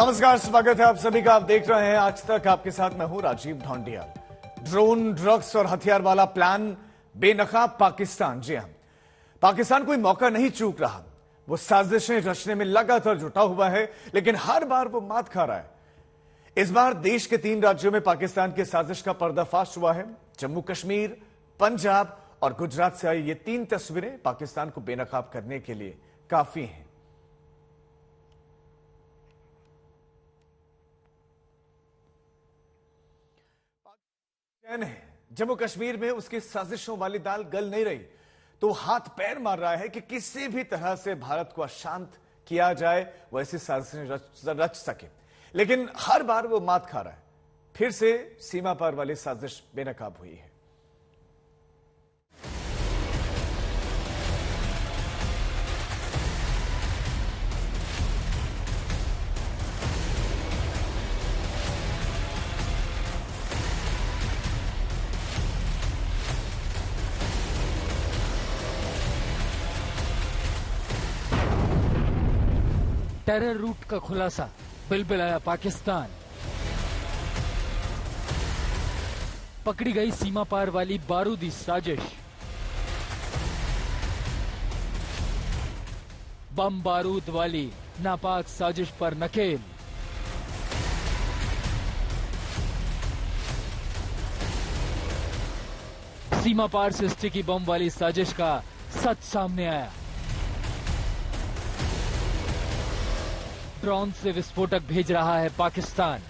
नमस्कार, स्वागत है आप सभी का। आप देख रहे हैं आज तक, आपके साथ मैं हूं राजीव ढोंडिया। ड्रोन, ड्रग्स और हथियार वाला प्लान, बेनकाब पाकिस्तान। जी हां, पाकिस्तान कोई मौका नहीं चूक रहा। वो साजिशें रचने में लगातार जुटा हुआ है, लेकिन हर बार वो मात खा रहा है। इस बार देश के 3 राज्यों में पाकिस्तान की साजिश का पर्दाफाश हुआ है। जम्मू कश्मीर, पंजाब और गुजरात से आई ये 3 तस्वीरें पाकिस्तान को बेनकाब करने के लिए काफी हैं। जम्मू कश्मीर में उसकी साजिशों वाली दाल गल नहीं रही, तो हाथ पैर मार रहा है कि किसी भी तरह से भारत को अशांत किया जाए, वो ऐसी साजिशें रच सके। लेकिन हर बार वो मात खा रहा है। फिर से सीमा पार वाली साजिश बेनकाब हुई है। टेरर रूट का खुलासा, बिलबिलाया पाकिस्तान। पकड़ी गई सीमा पार वाली बारूदी साजिश। बम बारूद वाली नापाक साजिश पर नकेल। सीमा पार से स्टिकी बम वाली साजिश का सच सामने आया। ड्रोन से विस्फोटक भेज रहा है पाकिस्तान।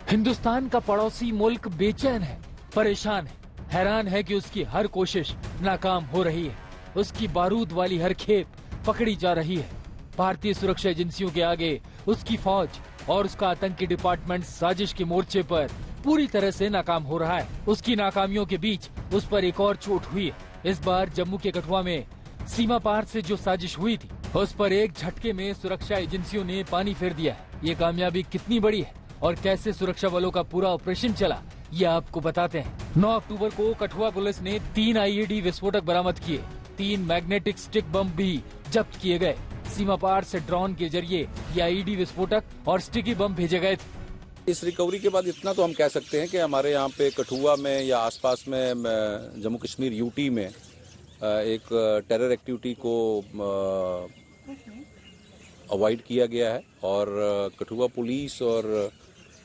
हिंदुस्तान का पड़ोसी मुल्क बेचैन है, परेशान है, हैरान है कि उसकी हर कोशिश नाकाम हो रही है। उसकी बारूद वाली हर खेप पकड़ी जा रही है। भारतीय सुरक्षा एजेंसियों के आगे उसकी फौज और उसका आतंकी डिपार्टमेंट साजिश के मोर्चे पर पूरी तरह से नाकाम हो रहा है। उसकी नाकामियों के बीच उस पर एक और चोट हुई है। इस बार जम्मू के कठुआ में सीमा पार से जो साजिश हुई थी, उस पर एक झटके में सुरक्षा एजेंसियों ने पानी फेर दिया है। ये कामयाबी कितनी बड़ी है और कैसे सुरक्षा बलों का पूरा ऑपरेशन चला, ये आपको बताते हैं। 9 अक्टूबर को कठुआ पुलिस ने 3 आईईडी विस्फोटक बरामद किए। 3 मैग्नेटिक स्टिक बम भी जब्त किए गए। सीमा पार से ड्रोन के जरिए ये आईईडी विस्फोटक और स्टिकी बम भेजे गए थे। इस रिकवरी के बाद इतना तो हम कह सकते हैं कि हमारे यहाँ पे कठुआ में या आसपास में जम्मू कश्मीर यूटी में एक टेरर एक्टिविटी को अवॉइड किया गया है और कठुआ पुलिस और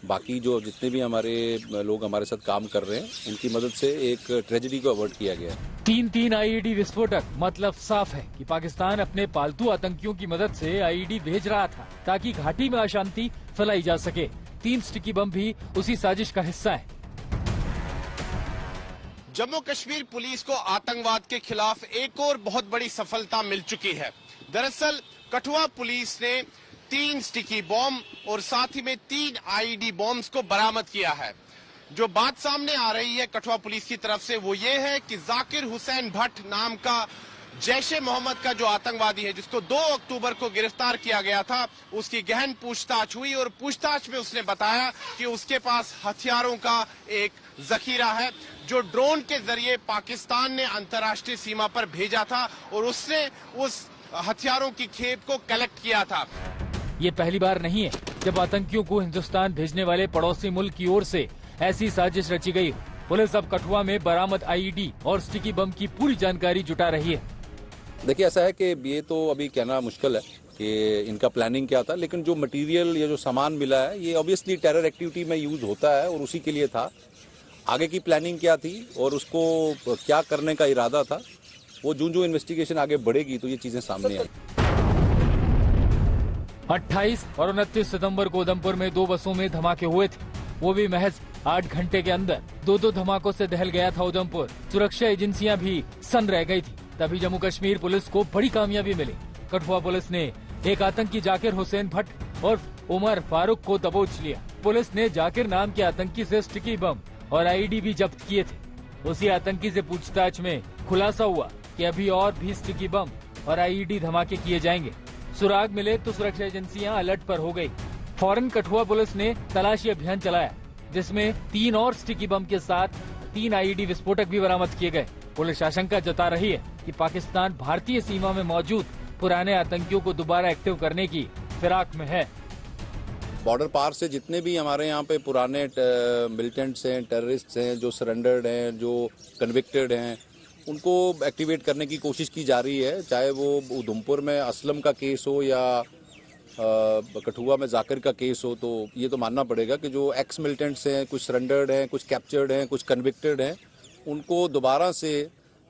बाकी जो जितने भी हमारे लोग हमारे साथ काम कर रहे हैं, उनकी मदद से एक ट्रेजेडी को अवॉइड किया गया है। 3 आईईडी विस्फोटक, मतलब साफ है कि पाकिस्तान अपने पालतू आतंकियों की मदद से आईईडी भेज रहा था ताकि घाटी में अशांति फैलाई जा सके। 3 स्टिकी बम भी उसी साजिश का हिस्सा है। जम्मू कश्मीर पुलिस को आतंकवाद के खिलाफ एक और बहुत बड़ी सफलता मिल चुकी है। दरअसल कठुआ पुलिस ने 3 स्टिकी बॉम्ब और साथ ही में 3 आईईडी बॉम्ब्स को बरामद किया है। जो बात सामने आ रही है कठुआ पुलिस की तरफ से वो ये है कि जाकिर हुसैन भट्ट नाम का जैश-ए मोहम्मद का जो आतंकवादी है, जिसको 2 अक्टूबर को गिरफ्तार किया गया था, उसकी गहन पूछताछ हुई और पूछताछ में उसने बताया कि उसके पास हथियारों का एक जखीरा है जो ड्रोन के जरिए पाकिस्तान ने अंतर्राष्ट्रीय सीमा पर भेजा था और उसने उस हथियारों की खेप को कलेक्ट किया था। ये पहली बार नहीं है जब आतंकियों को हिंदुस्तान भेजने वाले पड़ोसी मुल्क की ओर से ऐसी साजिश रची गई। पुलिस अब कठुआ में बरामद आईईडी और स्टिकी बम की पूरी जानकारी जुटा रही है। देखिए, ऐसा है कि ये तो अभी कहना मुश्किल है कि इनका प्लानिंग क्या था, लेकिन जो मटेरियल या जो सामान मिला है ये ऑब्वियसली टेरर एक्टिविटी में यूज होता है और उसी के लिए था। आगे की प्लानिंग क्या थी और उसको क्या करने का इरादा था, वो जो इन्वेस्टिगेशन आगे बढ़ेगी तो ये चीजें सामने आई। 28 और 29 सितंबर को उधमपुर में 2 बसों में धमाके हुए थे, वो भी महज 8 घंटे के अंदर। 2 धमाकों से दहल गया था उधमपुर। सुरक्षा एजेंसियां भी सन्न रह गई थी। तभी जम्मू कश्मीर पुलिस को बड़ी कामयाबी मिली। कठुआ पुलिस ने एक आतंकी जाकिर हुसैन भट्ट और उमर फारूक को दबोच लिया। पुलिस ने जाकिर नाम के आतंकी से स्टिकी बम और आईईडी भी जब्त किए थे। उसी आतंकी से पूछताछ में खुलासा हुआ कि अभी और भी स्टिकी बम और आईईडी धमाके किए जाएंगे। सुराग मिले तो सुरक्षा एजेंसियां अलर्ट पर हो गई। फौरन कठुआ पुलिस ने तलाशी अभियान चलाया, जिसमें 3 और स्टिकी बम के साथ 3 आईईडी विस्फोटक भी बरामद किए गए। पुलिस आशंका जता रही है कि पाकिस्तान भारतीय सीमा में मौजूद पुराने आतंकियों को दोबारा एक्टिव करने की फिराक में है। बॉर्डर पार से जितने भी हमारे यहाँ पे पुराने मिलिटेंट्स हैं, टेररिस्ट्स हैं, जो सरेंडर्ड हैं, जो कन्विक्टेड हैं, उनको एक्टिवेट करने की कोशिश की जा रही है। चाहे वो उधमपुर में असलम का केस हो या कठुआ में जाकिर का केस हो, तो ये तो मानना पड़ेगा कि जो एक्स मिलिटेंट्स हैं, कुछ सरेंडर्ड हैं, कुछ कैप्चर्ड हैं, कुछ कन्विक्टेड हैं, उनको दोबारा से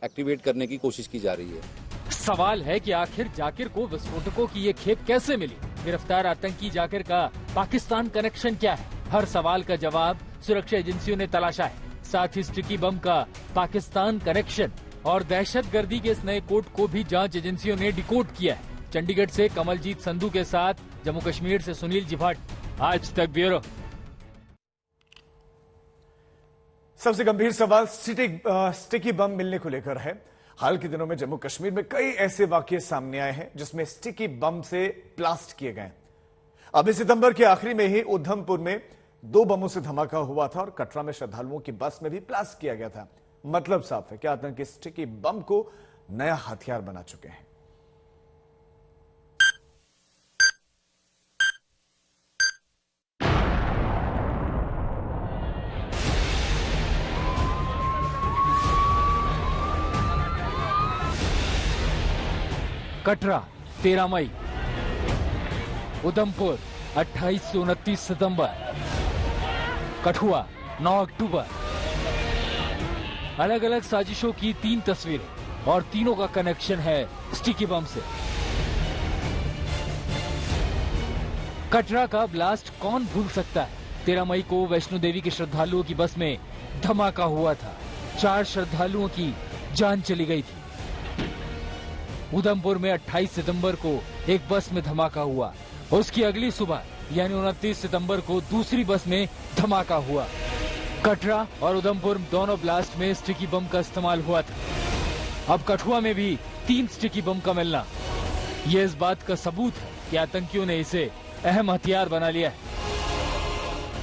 एक्टिवेट करने की कोशिश की जा रही है। सवाल है कि आखिर जाकिर को विस्फोटकों की ये खेप कैसे मिली? गिरफ्तार आतंकी जाकिर का पाकिस्तान कनेक्शन क्या है? हर सवाल का जवाब सुरक्षा एजेंसियों ने तलाशा है। साथ ही स्टिकी बम का पाकिस्तान कनेक्शन और दहशतगर्दी के इस नए कोड को भी जांच एजेंसियों ने डिकोड किया है। चंडीगढ़ से कमलजीत संधू के साथ जम्मू कश्मीर से सुनील जिभाट, आज तक ब्यूरो। सबसे गंभीर सवाल स्टिकी बम मिलने को लेकर है। हाल के दिनों में जम्मू कश्मीर में कई ऐसे वाकये सामने आए हैं जिसमें स्टिकी बम से ब्लास्ट किए गए। अभी सितंबर के आखिरी में ही उधमपुर में 2 बमों से धमाका हुआ था और कटरा में श्रद्धालुओं की बस में भी ब्लास्ट किया गया था। मतलब साफ है कि आतंकी स्टिकी बम को नया हथियार बना चुके हैं। कटरा 13 मई, उधमपुर 28 से 29 सितंबर, कठुआ 9 अक्टूबर। अलग अलग साजिशों की 3 तस्वीरें और तीनों का कनेक्शन है स्टिकी बम से। कटरा का ब्लास्ट कौन भूल सकता है? 13 मई को वैष्णो देवी के श्रद्धालुओं की बस में धमाका हुआ था। 4 श्रद्धालुओं की जान चली गई थी। उधमपुर में 28 सितंबर को एक बस में धमाका हुआ। उसकी अगली सुबह यानी 29 सितंबर को दूसरी बस में धमाका हुआ। कटरा और उधमपुर दोनों ब्लास्ट में स्टिकी बम का इस्तेमाल हुआ था। अब कठुआ में भी 3 स्टिकी बम का मिलना, यह इस बात का सबूत है कि आतंकियों ने इसे अहम हथियार बना लिया है।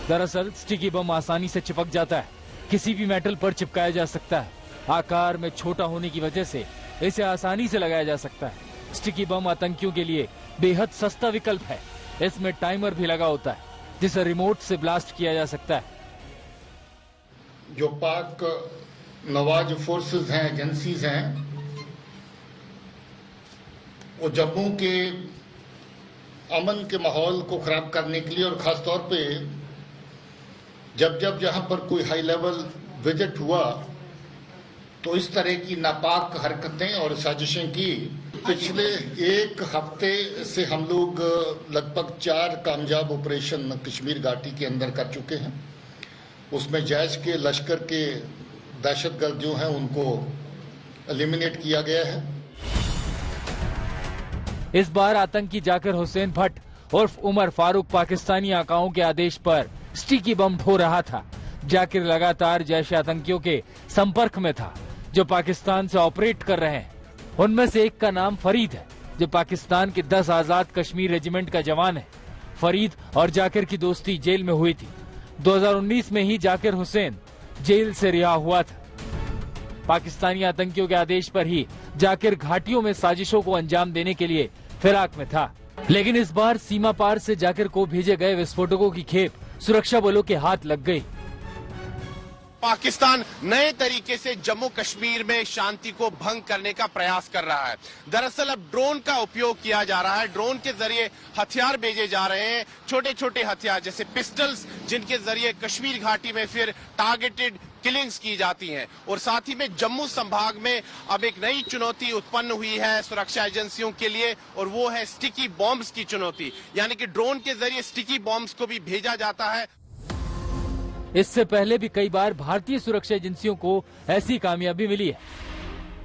दरअसल स्टिकी बम आसानी से चिपक जाता है, किसी भी मेटल पर चिपकाया जा सकता है। आकार में छोटा होने की वजह से इसे आसानी से लगाया जा सकता है। स्टिकी बम आतंकियों के लिए बेहद सस्ता विकल्प है। इसमें टाइमर भी लगा होता है जिसे रिमोट से ब्लास्ट किया जा सकता है। जो पाक नवाज फोर्सेस हैं, एजेंसीज हैं, वो जम्मू के अमन के माहौल को खराब करने के लिए और खासतौर पे जब जहां पर कोई हाई लेवल विजिट हुआ तो इस तरह की नापाक हरकतें और साजिशें की। पिछले 1 हफ्ते से हम लोग लगभग 4 कामयाब ऑपरेशन कश्मीर घाटी के अंदर कर चुके हैं। उसमें जैश के लश्कर के दहशतगर्द जो हैं उनको एलिमिनेट किया गया है। इस बार आतंकी जाकिर हुसैन भट्ट उर्फ उमर फारूक पाकिस्तानी आकाओं के आदेश पर स्टिकी बम ढो रहा था। जाकिर लगातार जैश आतंकियों के संपर्क में था जो पाकिस्तान से ऑपरेट कर रहे हैं। उनमें से एक का नाम फरीद है जो पाकिस्तान के 10 आजाद कश्मीर रेजिमेंट का जवान है। फरीद और जाकिर की दोस्ती जेल में हुई थी। 2019 में ही जाकिर हुसैन जेल से रिहा हुआ था। पाकिस्तानी आतंकियों के आदेश पर ही जाकिर घाटियों में साजिशों को अंजाम देने के लिए फिराक में था। लेकिन इस बार सीमा पार से जाकिर को भेजे गए विस्फोटकों की खेप सुरक्षा बलों के हाथ लग गई। पाकिस्तान नए तरीके से जम्मू कश्मीर में शांति को भंग करने का प्रयास कर रहा है। दरअसल अब ड्रोन का उपयोग किया जा रहा है। ड्रोन के जरिए हथियार भेजे जा रहे हैं, छोटे छोटे हथियार जैसे पिस्टल्स, जिनके जरिए कश्मीर घाटी में फिर टारगेटेड किलिंग्स की जाती हैं। और साथ ही में जम्मू संभाग में अब एक नई चुनौती उत्पन्न हुई है सुरक्षा एजेंसियों के लिए, और वो है स्टिकी बॉम्ब्स की चुनौती। यानी कि ड्रोन के जरिए स्टिकी बॉम्ब्स को भी भेजा जाता है। इससे पहले भी कई बार भारतीय सुरक्षा एजेंसियों को ऐसी कामयाबी मिली है।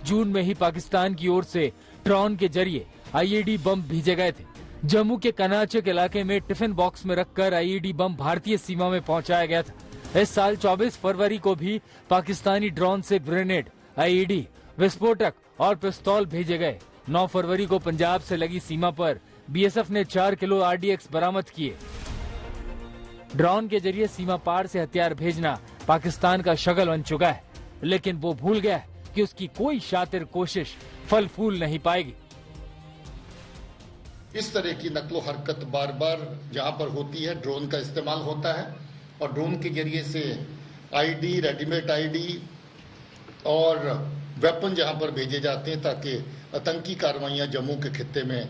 जून में ही पाकिस्तान की ओर से ड्रोन के जरिए आईईडी बम भेजे गए थे। जम्मू के कनाचक इलाके में टिफिन बॉक्स में रखकर आईईडी बम भारतीय सीमा में पहुंचाया गया था। इस साल 24 फरवरी को भी पाकिस्तानी ड्रोन से ग्रेनेड, आईईडी, विस्फोटक और पिस्तौल भेजे गए। 9 फरवरी को पंजाब से लगी सीमा पर बीएसएफ ने 4 किलो आरडीएक्स बरामद किए। ड्रोन के जरिए सीमा पार से हथियार भेजना पाकिस्तान का शगल बन चुका है, लेकिन वो भूल गया है कि उसकी कोई शातिर कोशिश फल फूल नहीं पाएगी। इस तरह की नकलो हरकत बार बार जहां पर होती है ड्रोन का इस्तेमाल होता है और ड्रोन के जरिए से आईडी, रेडीमेड आईडी और वेपन जहां पर भेजे जाते हैं ताकि आतंकी कार्रवाइयां जम्मू के खित्ते में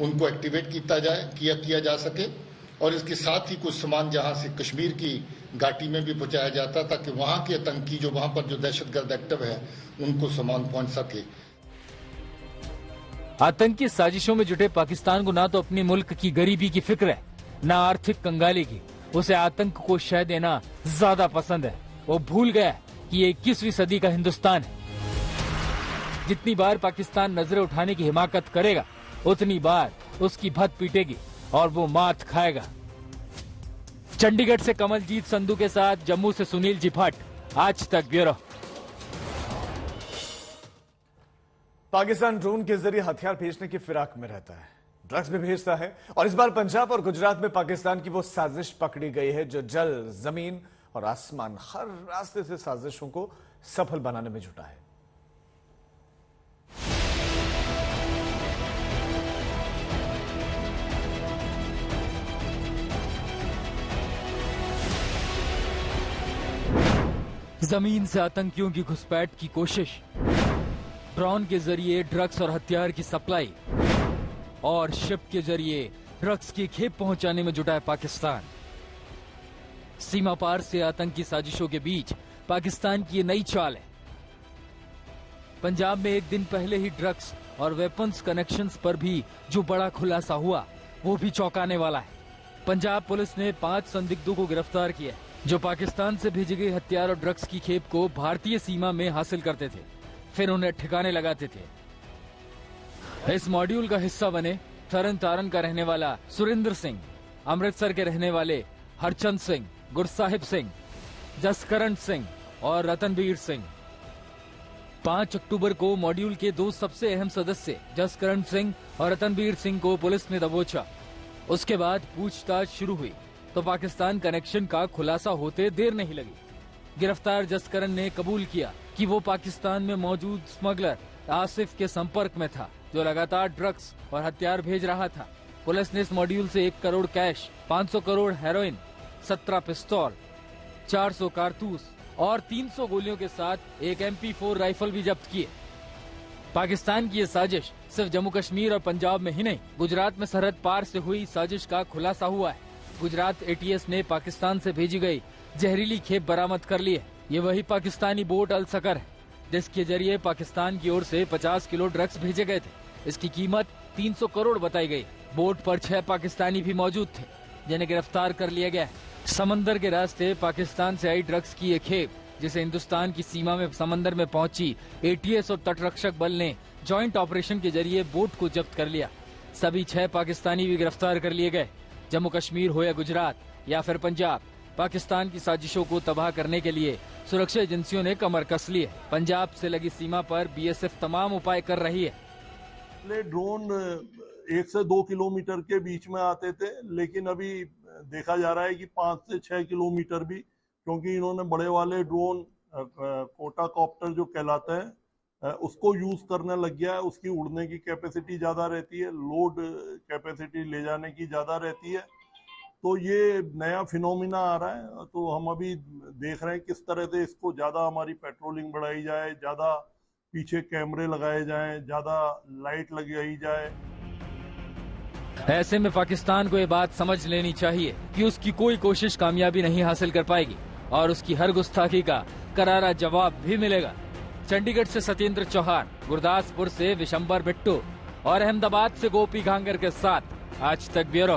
उनको एक्टिवेट किया जा सके। और इसके साथ ही कुछ सामान जहां से कश्मीर की घाटी में भी पहुंचाया जाता ताकि वहां के आतंकी जो वहां पर जो दहशतगर्द एक्टिव है उनको सामान पहुंच सके। आतंकी साजिशों में जुटे पाकिस्तान को ना तो अपने मुल्क की गरीबी की फिक्र है, ना आर्थिक कंगाली की। उसे आतंक को शह देना ज्यादा पसंद है। वो भूल गया कि ये 21वीं सदी का हिंदुस्तान है। जितनी बार पाकिस्तान नजरें उठाने की हिमाकत करेगा, उतनी बार उसकी भत पीटेगी और वो मात खाएगा। चंडीगढ़ से कमलजीत संधू के साथ जम्मू से सुनील जिफाट, आज तक ब्यूरो। पाकिस्तान ड्रोन के जरिए हथियार भेजने की फिराक में रहता है, ड्रग्स भी भेजता है और इस बार पंजाब और गुजरात में पाकिस्तान की वो साजिश पकड़ी गई है जो जल, जमीन और आसमान हर रास्ते से साजिशों को सफल बनाने में जुटा है। जमीन से आतंकियों की घुसपैठ की कोशिश, ड्रोन के जरिए ड्रग्स और हथियार की सप्लाई और शिप के जरिए ड्रग्स की खेप पहुंचाने में जुटा है पाकिस्तान। सीमा पार से आतंकी साजिशों के बीच पाकिस्तान की ये नई चाल है। पंजाब में एक दिन पहले ही ड्रग्स और वेपन्स कनेक्शंस पर भी जो बड़ा खुलासा हुआ वो भी चौंकाने वाला है। पंजाब पुलिस ने 5 संदिग्धों को गिरफ्तार किया जो पाकिस्तान से भेजी गई हथियार और ड्रग्स की खेप को भारतीय सीमा में हासिल करते थे, फिर उन्हें ठिकाने लगाते थे। इस मॉड्यूल का हिस्सा बने तरन तारण का रहने वाला सुरेंद्र सिंह, अमृतसर के रहने वाले हरचंद सिंह, गुरसाहिब सिंह, जसकरण सिंह और रतनबीर सिंह। 5 अक्टूबर को मॉड्यूल के 2 सबसे अहम सदस्य जसकरण सिंह और रतनबीर सिंह को पुलिस ने दबोचा। उसके बाद पूछताछ शुरू हुई तो पाकिस्तान कनेक्शन का खुलासा होते देर नहीं लगी। गिरफ्तार जसकरण ने कबूल किया कि वो पाकिस्तान में मौजूद स्मगलर आसिफ के संपर्क में था जो लगातार ड्रग्स और हथियार भेज रहा था। पुलिस ने इस मॉड्यूल से 1 करोड़ कैश, 500 करोड़ हेरोइन, 17 पिस्तौल, 400 कारतूस और 300 गोलियों के साथ एक MP4 राइफल भी जब्त किए। पाकिस्तान की ये साजिश सिर्फ जम्मू कश्मीर और पंजाब में ही नहीं, गुजरात में सरहद पार से हुई साजिश का खुलासा हुआ है। गुजरात ATS ने पाकिस्तान से भेजी गई जहरीली खेप बरामद कर ली है। ये वही पाकिस्तानी बोट अल सकर है जिसके जरिए पाकिस्तान की ओर से 50 किलो ड्रग्स भेजे गए थे। इसकी कीमत 300 करोड़ बताई गई। बोट पर 6 पाकिस्तानी भी मौजूद थे जिन्हें गिरफ्तार कर लिया गया है। समंदर के रास्ते पाकिस्तान से आई ड्रग्स की ये खेप जिसे हिंदुस्तान की सीमा में समंदर में पहुंची ATS और तटरक्षक बल ने जॉइंट ऑपरेशन के जरिए बोट को जब्त कर लिया। सभी 6 पाकिस्तानी भी गिरफ्तार कर लिए गए। जम्मू कश्मीर हो या गुजरात या फिर पंजाब, पाकिस्तान की साजिशों को तबाह करने के लिए सुरक्षा एजेंसियों ने कमर कस ली है। पंजाब से लगी सीमा पर BSF तमाम उपाय कर रही है। ड्रोन 1 से 2 किलोमीटर के बीच में आते थे, लेकिन अभी देखा जा रहा है कि 5 से 6 किलोमीटर भी, क्योंकि इन्होंने बड़े वाले ड्रोन कोटा कॉप्टर जो कहलाते हैं उसको यूज करने लग गया है। उसकी उड़ने की कैपेसिटी ज्यादा रहती है, लोड कैपेसिटी ले जाने की ज्यादा रहती है। तो ये नया फिनोमिना आ रहा है। तो हम अभी देख रहे हैं किस तरह से इसको ज्यादा हमारी पेट्रोलिंग बढ़ाई जाए, ज्यादा पीछे कैमरे लगाए जाएं, ज्यादा लाइट लगाई जाए। ऐसे में पाकिस्तान को ये बात समझ लेनी चाहिए कि उसकी कोई कोशिश कामयाबी नहीं हासिल कर पाएगी और उसकी हर गुस्ताखी का करारा जवाब भी मिलेगा। चंडीगढ़ से सत्येंद्र चौहान, गुरदासपुर से विशंबर बिट्टू और अहमदाबाद से गोपी घांगर के साथ आज तक ब्यूरो।